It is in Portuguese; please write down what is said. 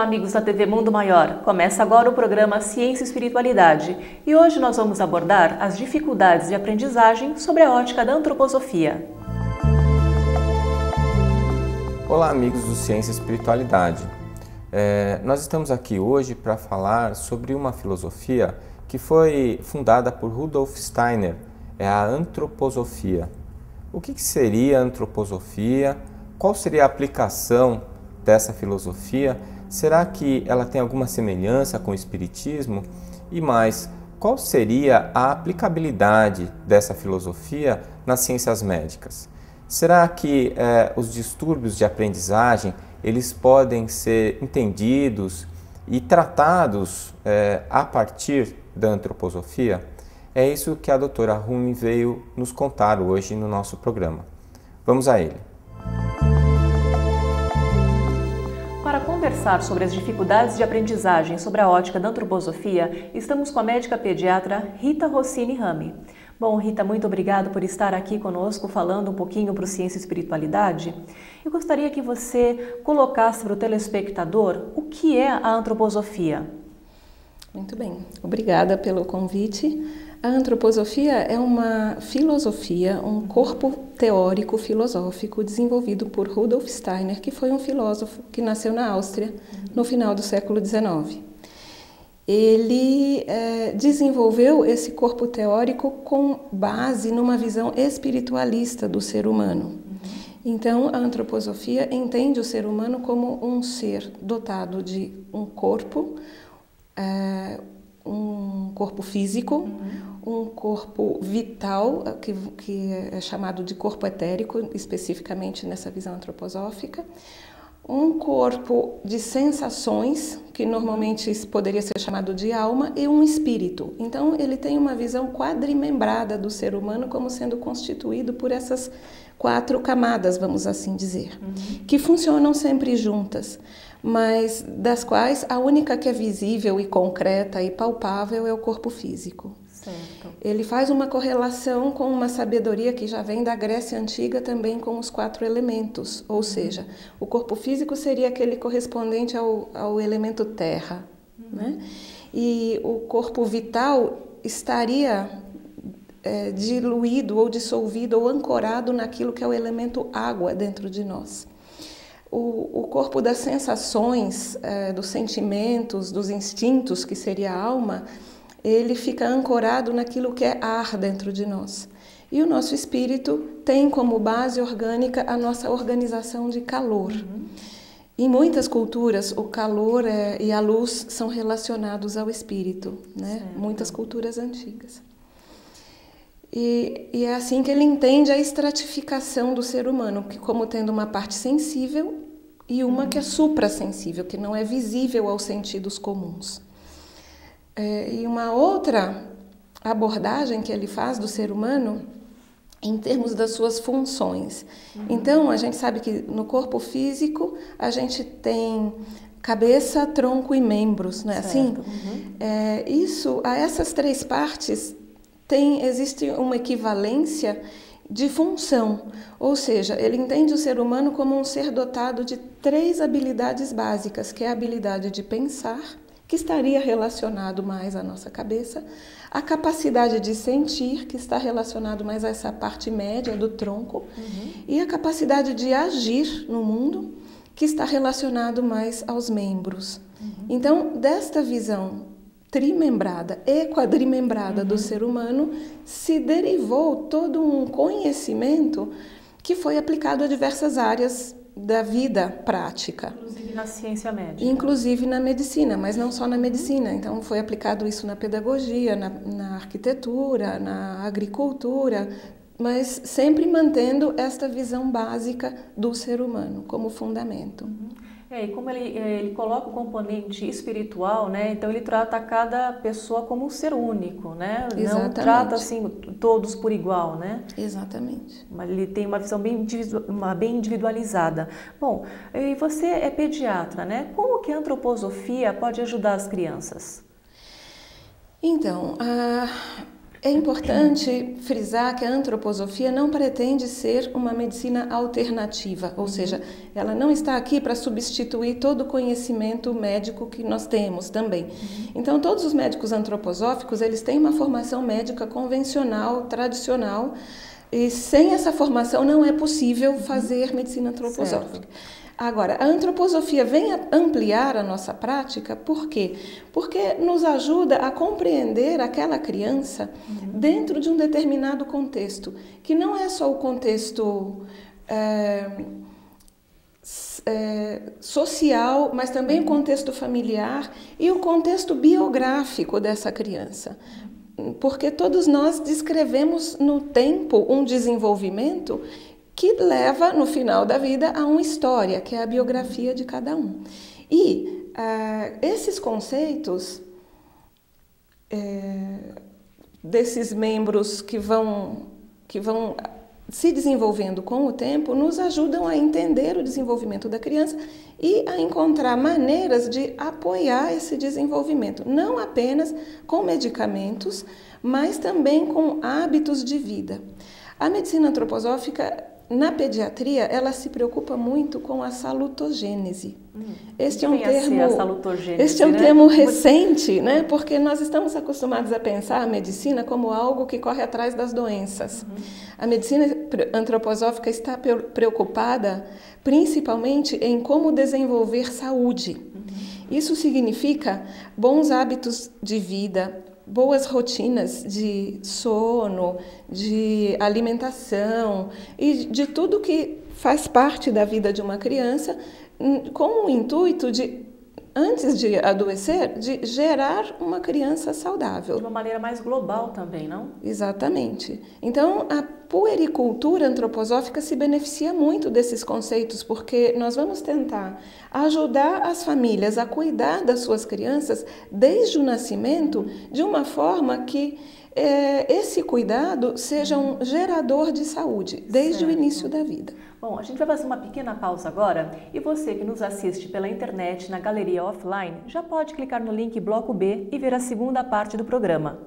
Olá, amigos da TV Mundo Maior. Começa agora o programa Ciência e Espiritualidade e hoje nós vamos abordar as dificuldades de aprendizagem sobre a ótica da antroposofia. Olá, amigos do Ciência e Espiritualidade. Nós estamos aqui hoje para falar sobre uma filosofia que foi fundada por Rudolf Steiner, a antroposofia. O que seria a antroposofia? Qual seria a aplicação dessa filosofia? Será que ela tem alguma semelhança com o espiritismo? E mais, qual seria a aplicabilidade dessa filosofia nas ciências médicas? Será que os distúrbios de aprendizagem eles podem ser entendidos e tratados a partir da antroposofia? É isso que a doutora Rumi veio nos contar hoje no nosso programa. Vamos a ele. Para conversar sobre as dificuldades de aprendizagem sobre a ótica da antroposofia, estamos com a médica pediatra Rita Rossini Rami. Bom, Rita, muito obrigada por estar aqui conosco falando um pouquinho para o Ciência e Espiritualidade. Eu gostaria que você colocasse para o telespectador o que é a antroposofia. Muito bem, obrigada pelo convite. A antroposofia é uma filosofia, um corpo teórico filosófico desenvolvido por Rudolf Steiner, que foi um filósofo que nasceu na Áustria no final do século XIX. Ele desenvolveu esse corpo teórico com base numa visão espiritualista do ser humano. Então, a antroposofia entende o ser humano como um ser dotado de um corpo físico, um corpo vital, que é chamado de corpo etérico, especificamente nessa visão antroposófica, um corpo de sensações, que normalmente poderia ser chamado de alma, e um espírito. Então, ele tem uma visão quadrimembrada do ser humano como sendo constituído por essas 4 camadas, vamos assim dizer, que funcionam sempre juntas, mas das quais a única que é visível e concreta e palpável é o corpo físico. Certo. Ele faz uma correlação com uma sabedoria que já vem da Grécia Antiga também com os 4 elementos, ou seja, o corpo físico seria aquele correspondente ao elemento terra, né? E o corpo vital estaria diluído ou dissolvido ou ancorado naquilo que é o elemento água dentro de nós. O corpo das sensações, dos sentimentos, dos instintos, que seria a alma, ele fica ancorado naquilo que é ar dentro de nós. E o nosso espírito tem como base orgânica a nossa organização de calor. Em muitas culturas, o calor e a luz são relacionados ao espírito, né? Muitas culturas antigas. E é assim que ele entende a estratificação do ser humano, que como tendo uma parte sensível e uma que é suprassensível, que não é visível aos sentidos comuns. E uma outra abordagem que ele faz do ser humano em termos das suas funções. Então, a gente sabe que no corpo físico a gente tem cabeça, tronco e membros, não é assim? Essas 3 partes existe uma equivalência de função, ou seja, ele entende o ser humano como um ser dotado de 3 habilidades básicas, que é a habilidade de pensar, que estaria relacionado mais à nossa cabeça, a capacidade de sentir, que está relacionado mais a essa parte média do tronco, e a capacidade de agir no mundo, que está relacionado mais aos membros. Então, desta visão trimembrada e quadrimembrada do ser humano, se derivou todo um conhecimento que foi aplicado a diversas áreas da vida prática. Inclusive na ciência médica. Inclusive na medicina, mas não só na medicina. Então foi aplicado isso na pedagogia, na arquitetura, na agricultura, mas sempre mantendo esta visão básica do ser humano como fundamento. E como ele coloca o componente espiritual, né? Então ele trata cada pessoa como um ser único, né? Exatamente. Não trata assim todos por igual, né? Exatamente. Mas ele tem uma visão bem individualizada. Bom, e você é pediatra, né? Como que a antroposofia pode ajudar as crianças? Então, É importante frisar que a antroposofia não pretende ser uma medicina alternativa, ou seja, ela não está aqui para substituir todo o conhecimento médico que nós temos também. Então, todos os médicos antroposóficos, eles têm uma formação médica convencional, tradicional, e sem essa formação não é possível fazer medicina antroposófica. Certo. Agora, a antroposofia vem a ampliar a nossa prática, por quê? Porque nos ajuda a compreender aquela criança dentro de um determinado contexto, que não é só o contexto social, mas também o contexto familiar e o contexto biográfico dessa criança. Porque todos nós descrevemos no tempo um desenvolvimento que leva, no final da vida, a uma história, que é a biografia de cada um. E esses conceitos desses membros que vão se desenvolvendo com o tempo, nos ajudam a entender o desenvolvimento da criança e a encontrar maneiras de apoiar esse desenvolvimento, não apenas com medicamentos, mas também com hábitos de vida. A medicina antroposófica, na pediatria, ela se preocupa muito com a salutogênese. Este é um termo recente, né? Porque nós estamos acostumados a pensar a medicina como algo que corre atrás das doenças. A medicina antroposófica está preocupada principalmente em como desenvolver saúde. Isso significa bons hábitos de vida, boas rotinas de sono, de alimentação e de tudo que faz parte da vida de uma criança, com o intuito de, antes de adoecer, de gerar uma criança saudável. De uma maneira mais global também, não? Exatamente. Então, a puericultura antroposófica se beneficia muito desses conceitos, porque nós vamos tentar ajudar as famílias a cuidar das suas crianças desde o nascimento, de uma forma que esse cuidado seja um gerador de saúde, desde o início da vida. Bom, a gente vai fazer uma pequena pausa agora e você que nos assiste pela internet na galeria offline já pode clicar no link Bloco B e ver a segunda parte do programa.